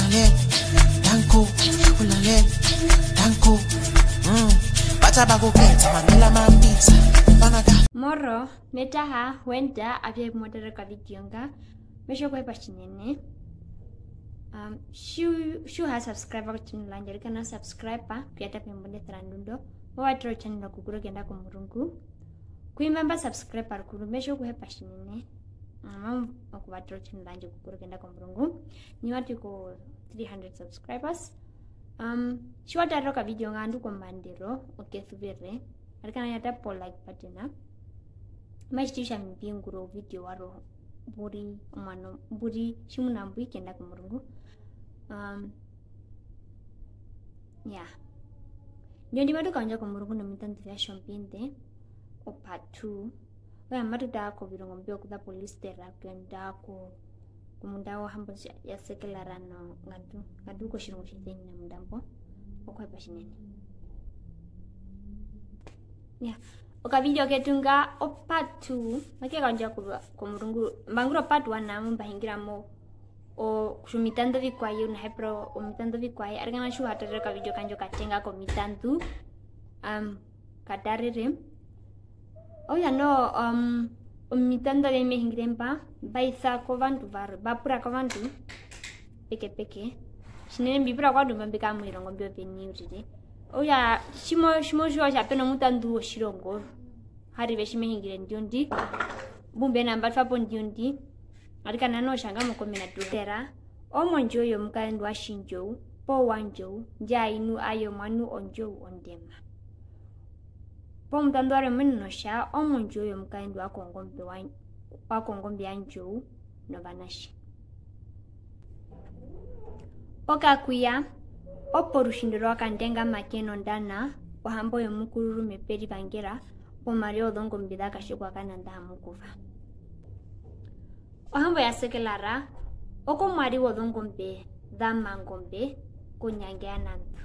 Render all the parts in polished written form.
ulale danko ulale danko bacha bakukhetha mamela mambisa fanaka moro metaha wenda avye modere ka video nga mesho kwa pashinene shu ha subscribe ku channel lanjeri kana subscribe pa kuyata pembonde trandundo wa tro channel ku kuro genda ku murungu kuimamba subscribe par kuru mesho kwa pashinene mam ku wa tro channel lanjeri ku kuro genda ku murungu ni wati ko 300 subscribers shu ataro ka video nga andu ko mandiro okay subire arikana yata po like button mashtisha mpinguro video waro buri umano buri shimunambu ikenda ku murungu yeah ndio bado kanja ku murungu no mitandu ya shompinde o part 2 wa matu da ko birongo mbio kuda police tera kenda ko kumunda wa hambo ya sekelara no ngadu ko shirungu shiteni na mudambo okwa pashinene yeah oka video ketunga o part 2 makia kanja ku murungu mbanguro part 1 na mbahingira mo o kumitando vikwaye na hepro o mitando vikwaye arigana shu hatare ka video kanjo katenga ko mitandu kadarere o ya no o mitando le mehingiremba baisa ko vantu var bapura ko vantu peke shinene bibura kwa dumba mbika mwirongo mbio veniurire oya shimo jwa japeno mutandu o shirongo hari veshimehingire ndiondi bumbe namba twapo ndiondi arika nano shanga mukomena dutera omonjo yo mukandi wa shinjo po wanjo njainu ayo manu onjo ondema po mutandu are menno sha omonjo yo mukandi wa kongombe anjo no banashi oka kuya oporushindo akandenga makeno ndana ohambo yo mukuru meperi bangera o mario dongo mbida kashikwa kananda mukuva ohambo ya sekelara oko mari wo dongo mbe dama ngombe kunyange ananda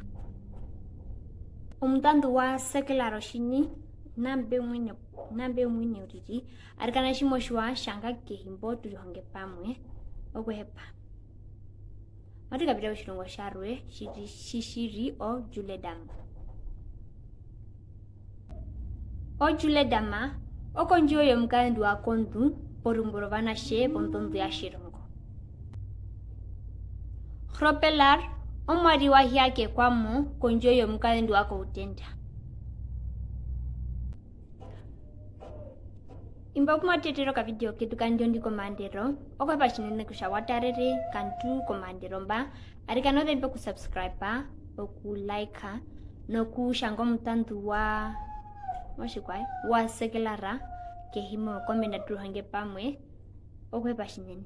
omtandu wa sekelaro shini nambe mwine uriri arikana shimoshwa shanga kehimbo tulihonge pamwe okwepa matika bila ushirungo sharwe shishiri o juledama oko njiyo yo mkandu wa kondu porumboro vana she pontondu ya shirungo khropelar omari wa hiake kwamo konjo yo mkandu wa koutenda imba kuma tetero ka video kitu kandio ndi komandero okwa pashinene kushawatarere kantu komandero mba arika no dempe ku subscribe pa oku like no ku shango mutandu wa washikwai wa sekelara ke himo komenda tuhange pamwe okwa pashinene